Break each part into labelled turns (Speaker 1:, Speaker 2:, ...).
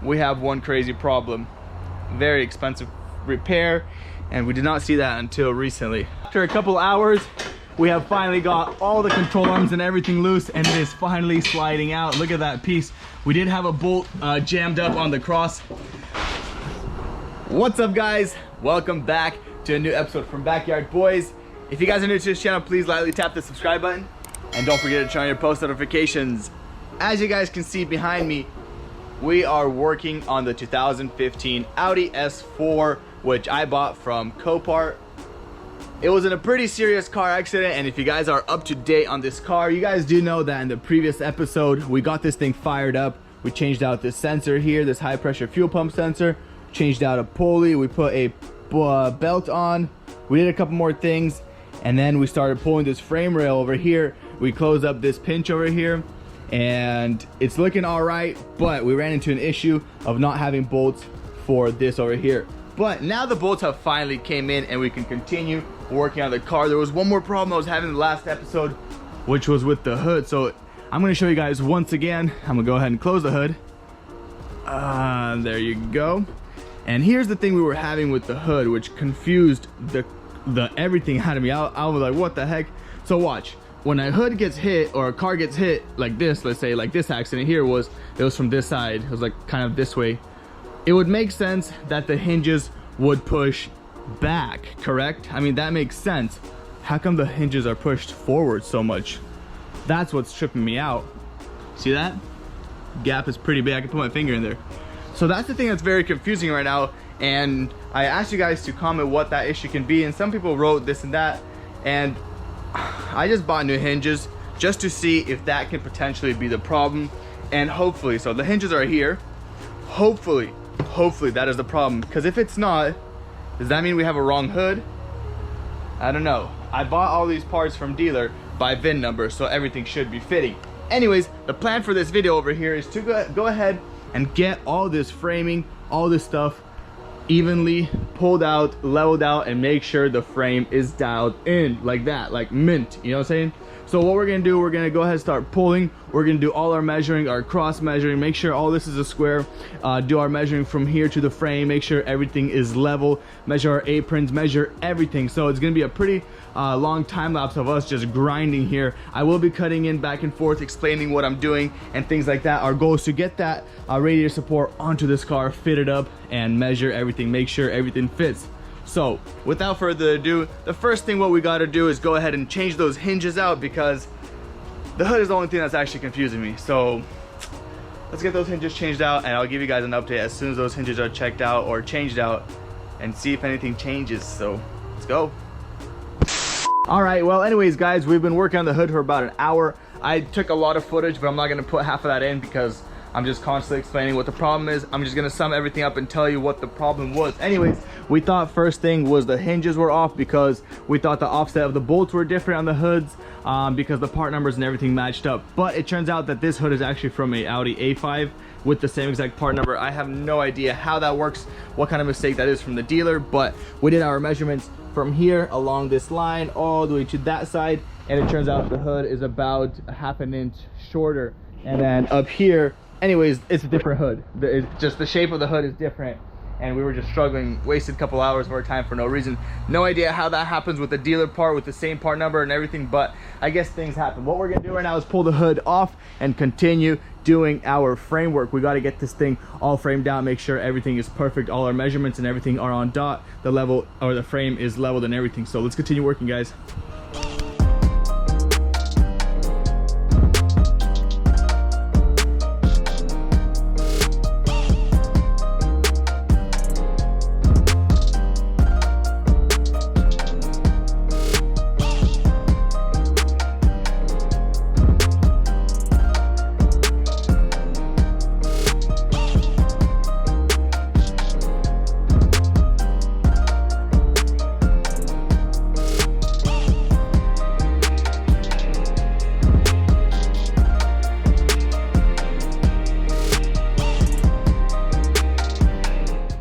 Speaker 1: we have one crazy problem. Very expensive repair, and we did not see that until recently. After a couple hours, we have finally got all the control arms and everything loose, and it is finally sliding out. Look at that piece. We did have a bolt jammed up on the cross. What's up, guys? Welcome back to a new episode from Backyard Boys. If you guys are new to this channel, please lightly tap the subscribe button, and don't forget to turn on your post notifications. As you guys can see behind me, we are working on the 2015 Audi S4, which I bought from Copart. It was in a pretty serious car accident, and if you guys are up to date on this car, you guys do know that in the previous episode, we got this thing fired up. We changed out this sensor here, this high pressure fuel pump sensor, changed out a pulley, we put a belt on, we did a couple more things, and then we started pulling this frame rail over here. We closed up this pinch over here, and it's looking all right, but we ran into an issue of not having bolts for this over here. But now the bolts have finally came in, and we can continue working on the car. There was one more problem I was having in the last episode, which was with the hood. So I'm going to show you guys once again. I'm gonna go ahead and close the hood. There you go. And here's the thing we were having with the hood, which confused the everything out of me. I was like, what the heck? So watch. When a hood gets hit, or a car gets hit like this, let's say like this accident here was, it was from this side, it was like kind of this way, it would make sense that the hinges would push back, correct? I mean, that makes sense. How come the hinges are pushed forward so much? That's what's tripping me out. See that? Gap is pretty big. I can put my finger in there. So that's the thing that's very confusing right now, and I asked you guys to comment what that issue can be, and some people wrote this and that, and I just bought new hinges just to see if that can potentially be the problem. And hopefully, so the hinges are here, hopefully that is the problem, because if it's not, does that mean we have a wrong hood? I don't know. I bought all these parts from dealer by VIN number, so everything should be fitting. Anyways, the plan for this video over here is to go ahead and get all this framing, all this stuff evenly pulled out, leveled out, and make sure the frame is dialed in like that, like mint, you know what I'm saying? So what we're gonna do, we're gonna go ahead and start pulling. We're gonna do all our measuring, our cross measuring, make sure all this is a square, do our measuring from here to the frame, make sure everything is level, measure our aprons, measure everything. So it's gonna be a pretty long time lapse of us just grinding here. I will be cutting in back and forth, explaining what I'm doing and things like that. Our goal is to get that radiator support onto this car, fit it up, and measure everything, make sure everything fits. So without further ado, the first thing what we got to do is go ahead and change those hinges out, because the hood is the only thing that's actually confusing me. So let's get those hinges changed out, and I'll give you guys an update as soon as those hinges are checked out or changed out, and see if anything changes. So let's go. All right, well, anyways, guys, we've been working on the hood for about an hour. I took a lot of footage, but I'm not going to put half of that in because I'm just constantly explaining what the problem is. I'm just gonna sum everything up and tell you what the problem was. Anyways, we thought first thing was the hinges were off, because we thought the offset of the bolts were different on the hoods, because the part numbers and everything matched up. But it turns out that this hood is actually from a Audi A5 with the same exact part number. I have no idea how that works, what kind of mistake that is from the dealer, but we did our measurements from here along this line all the way to that side, and it turns out the hood is about a ½ an inch shorter. And then up here, anyways, it's a different hood. It's just the shape of the hood is different, and we were just struggling, wasted a couple hours of our time for no reason. No idea how that happens with the dealer part with the same part number and everything, but I guess things happen. What we're gonna do right now is pull the hood off and continue doing our framework. We got to get this thing all framed out, make sure everything is perfect, all our measurements and everything are on dot, the level or the frame is leveled and everything. So let's continue working, guys.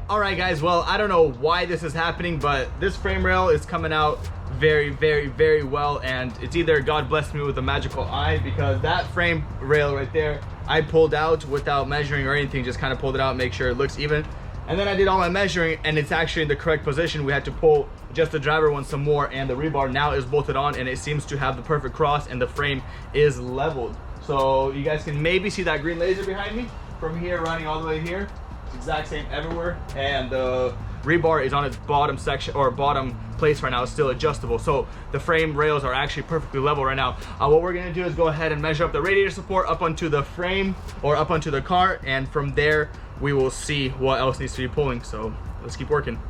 Speaker 1: Alright guys, well, I don't know why this is happening, but this frame rail is coming out very, very, very well, and it's either God blessed me with a magical eye, because that frame rail right there I pulled out without measuring or anything, just kind of pulled it out, make sure it looks even, and then I did all my measuring and it's actually in the correct position. We had to pull just the driver one some more, and the rebar now is bolted on and it seems to have the perfect cross, and the frame is leveled. So you guys can maybe see that green laser behind me from here running all the way here. It's exact same everywhere, and the rebar is on its bottom section or bottom place right now. It's still adjustable, so the frame rails are actually perfectly level right now. What we're gonna do is go ahead and measure up the radiator support up onto the frame or up onto the car, and from there we will see what else needs to be pulling. So let's keep working.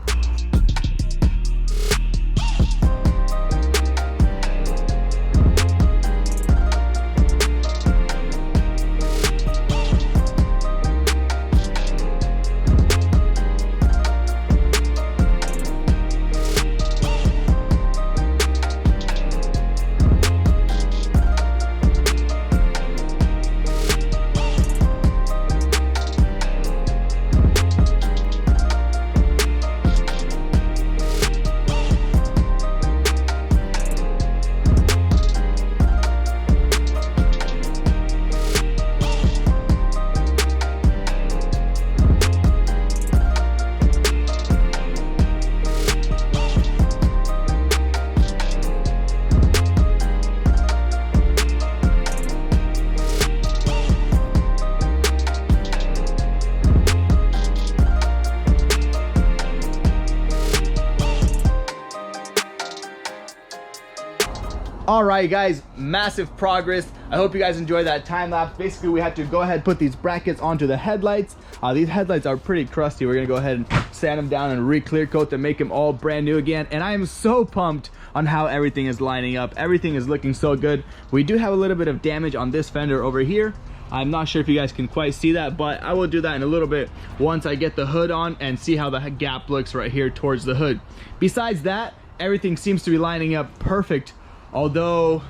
Speaker 1: All right, guys, massive progress. I hope you guys enjoyed that time lapse. Basically, we had to go ahead and put these brackets onto the headlights. These headlights are pretty crusty. We're gonna go ahead and sand them down and re-clear coat them, make them all brand new again. And I am so pumped on how everything is lining up. Everything is looking so good. We do have a little bit of damage on this fender over here. I'm not sure if you guys can quite see that, but I will do that in a little bit once I get the hood on and see how the gap looks right here towards the hood. Besides that, everything seems to be lining up perfect. Although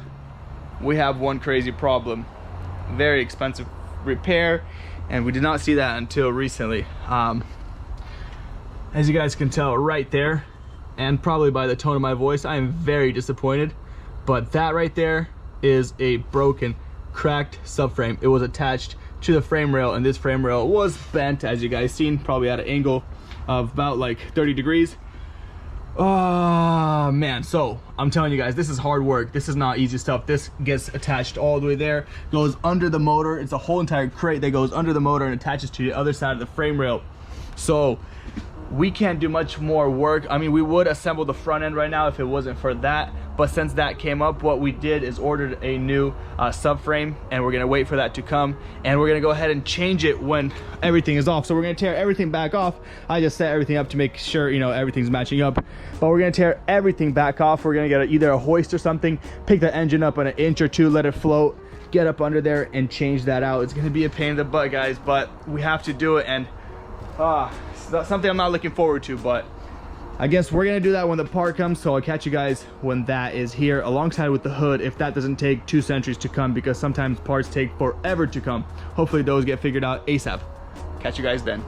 Speaker 1: we have one crazy problem, very expensive repair, and we did not see that until recently. As you guys can tell right there, and probably by the tone of my voice, I am very disappointed, but that right there is a broken, cracked subframe. It was attached to the frame rail, and this frame rail was bent, as you guys seen, probably at an angle of about like 30 degrees. Oh man, so I'm telling you guys, this is hard work. This is not easy stuff. This gets attached all the way there, goes under the motor. It's a whole entire crate that goes under the motor and attaches to the other side of the frame rail. So we can't do much more work. I mean, we would assemble the front end right now if it wasn't for that, but since that came up, what we did is ordered a new subframe, and we're gonna wait for that to come, and we're gonna go ahead and change it when everything is off. So we're gonna tear everything back off. I just set everything up to make sure, you know, everything's matching up, but we're gonna tear everything back off. We're gonna get either a hoist or something, pick the engine up an inch or two, let it float, get up under there and change that out. It's gonna be a pain in the butt, guys, but we have to do it, and it's something I'm not looking forward to, but I guess we're gonna do that when the part comes. So I'll catch you guys when that is here, alongside with the hood, if that doesn't take 2 centuries to come, because sometimes parts take forever to come. Hopefully those get figured out ASAP. Catch you guys then.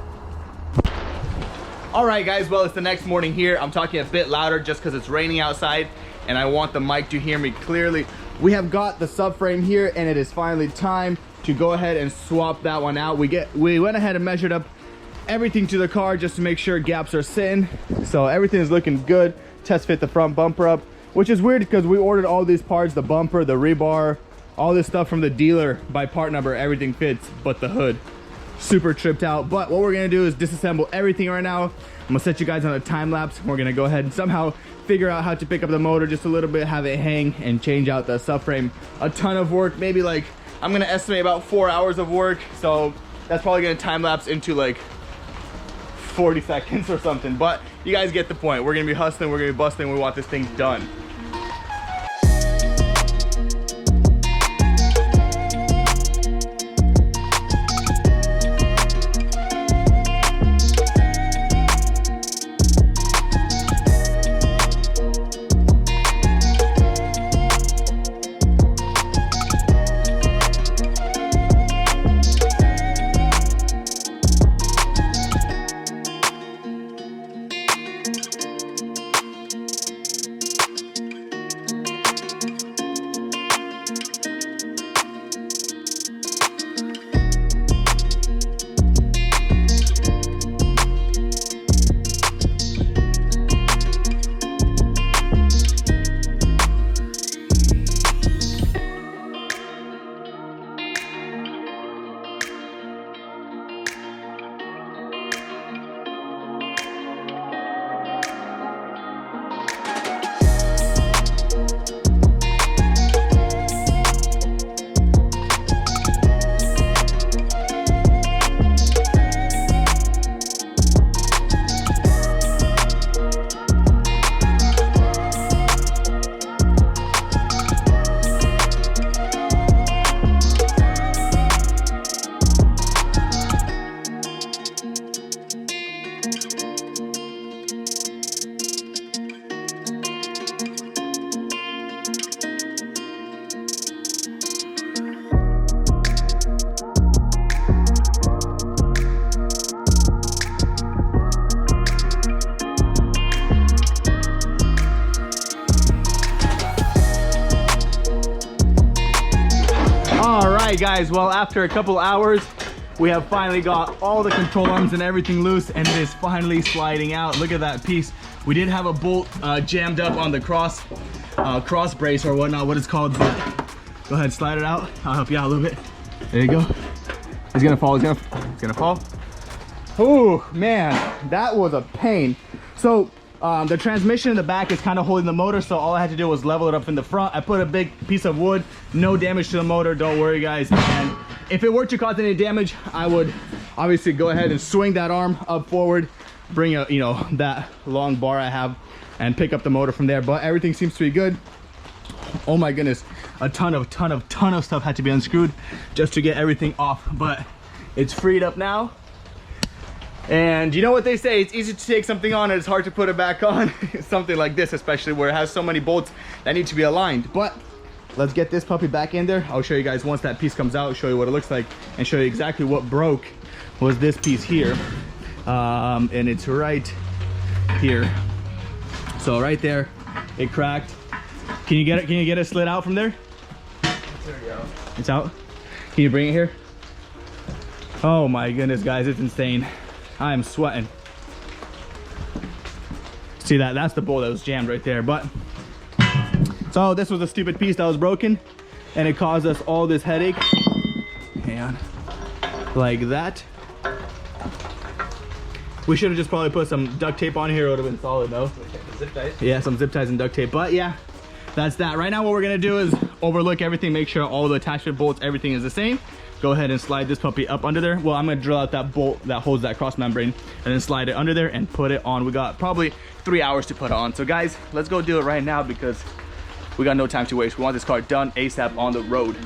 Speaker 1: All right, guys, well, it's the next morning here. I'm talking a bit louder just because it's raining outside and I want the mic to hear me clearly. We have got the subframe here, and it is finally time to go ahead and swap that one out. We went ahead and measured up everything to the car just to make sure gaps are sitting. So everything is looking good. Test fit the front bumper up, which is weird because we ordered all these parts, the bumper, the rebar, all this stuff from the dealer by part number. Everything fits but the hood. Super tripped out. But what we're gonna do is disassemble everything right now. I'm gonna set you guys on a time lapse. We're gonna go ahead and somehow figure out how to pick up the motor just a little bit, have it hang, and change out the subframe. A ton of work, maybe like, I'm gonna estimate about 4 hours of work. So that's probably gonna time lapse into like 40 seconds or something, but you guys get the point. We're gonna be hustling, we're gonna be bustling, we want this thing done. right, guys, well, after a couple hours, we have finally got all the control arms and everything loose, and it is finally sliding out. Look at that piece. We did have a bolt jammed up on the cross brace or whatnot, what it's called, but go ahead, slide it out. I'll help you out a little bit. There you go. It's gonna fall, it's gonna fall. Oh man, that was a pain. So the transmission in the back is kind of holding the motor, so all I had to do was level it up in the front. I put a big piece of wood, no damage to the motor, don't worry guys. And if it were to cause any damage, I would obviously go ahead and swing that arm up forward, bring a, you know, that long bar I have, and pick up the motor from there. But everything seems to be good. Oh my goodness, a ton of stuff had to be unscrewed just to get everything off, but it's freed up now. And you know what they say, it's easy to take something on and it's hard to put it back on. Something like this, especially where it has so many bolts that need to be aligned. But let's get this puppy back in there. I'll show you guys once that piece comes out, show you what it looks like, and show you exactly what broke was this piece here. And it's right here. So right there, it cracked. Can you get it? Can you get it slid out from there?
Speaker 2: There we go.
Speaker 1: It's out. Can you bring it here? Oh my goodness, guys, it's insane. I am sweating. See that? That's the bolt that was jammed right there. But so this was a stupid piece that was broken, and it caused us all this headache. Hang on, like that. We should have just probably put some duct tape on here. It would have been solid though.
Speaker 2: Zip ties?
Speaker 1: Yeah, some zip ties and duct tape. But yeah, that's that. Right now what we're gonna do is overlook everything, make sure all the attachment bolts, everything is the same. Go ahead and slide this puppy up under there. Well, I'm gonna drill out that bolt that holds that cross membrane and then slide it under there and put it on. We got probably 3 hours to put it on. So guys, let's go do it right now because we got no time to waste. We want this car done ASAP on the road.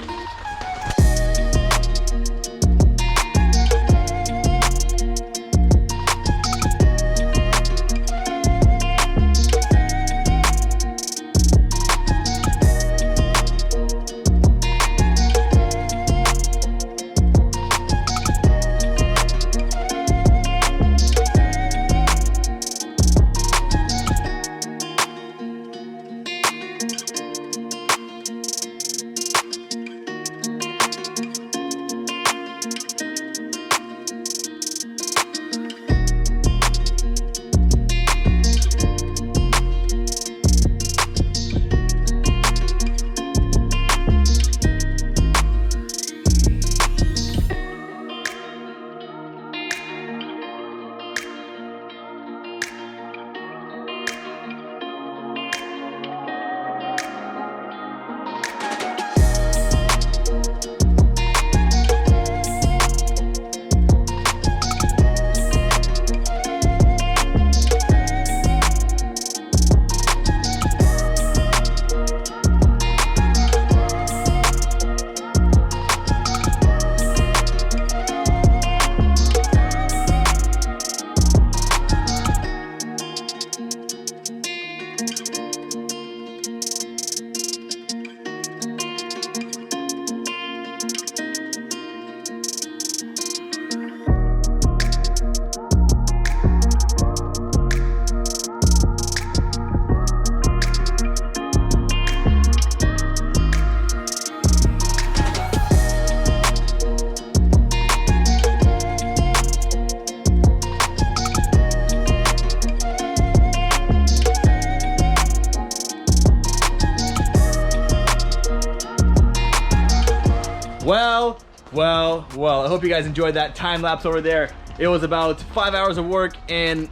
Speaker 1: Well, I hope you guys enjoyed that time lapse over there. It was about 5 hours of work in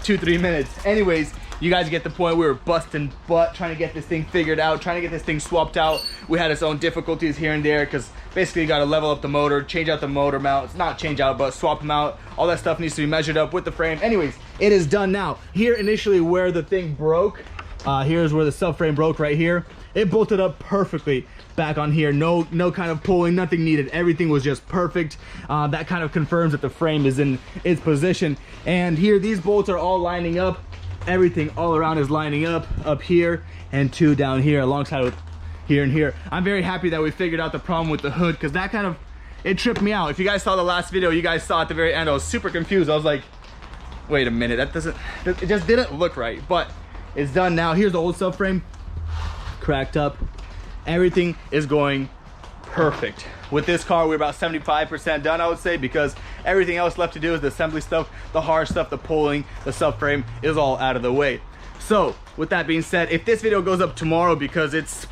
Speaker 1: 2-3 minutes. Anyways, you guys get the point. We were busting butt trying to get this thing figured out, trying to get this thing swapped out. We had its own difficulties here and there because basically you got to level up the motor, change out the motor mounts, not change out, but swap them out. All that stuff needs to be measured up with the frame. Anyways, it is done now. Here initially where the thing broke, here's where the subframe broke right here. It bolted up perfectly back on here. No kind of pulling, nothing needed. Everything was just perfect. That kind of confirms that the frame is in its position. And here, these bolts are all lining up. Everything all around is lining up here and two down here alongside with here and here. I'm very happy that we figured out the problem with the hood because that kind of, it tripped me out. If you guys saw the last video, you guys saw at the very end, I was super confused. I was like, wait a minute, it just didn't look right, but it's done now. Here's the old subframe, cracked up. Everything is going perfect. With this car, we're about 75% done, I would say, because everything else left to do is the assembly stuff, the hard stuff, the pulling, the subframe is all out of the way. So with that being said, if this video goes up tomorrow, because it's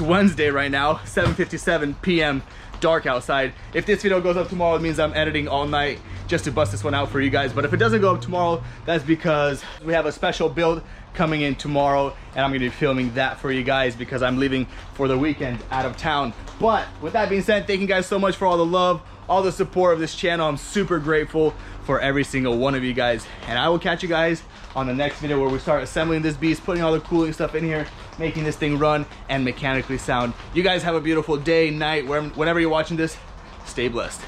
Speaker 1: Wednesday right now, 7:57 p.m. dark outside. If this video goes up tomorrow, it means I'm editing all night just to bust this one out for you guys. But if it doesn't go up tomorrow, that's because we have a special build coming in tomorrow, and I'm gonna be filming that for you guys because I'm leaving for the weekend out of town. But with that being said, thank you guys so much for all the love, all the support of this channel. I'm super grateful for every single one of you guys, and I will catch you guys on the next video where we start assembling this beast, putting all the cooling stuff in here, making this thing run and mechanically sound. You guys have a beautiful day, night, whenever you're watching this. Stay blessed.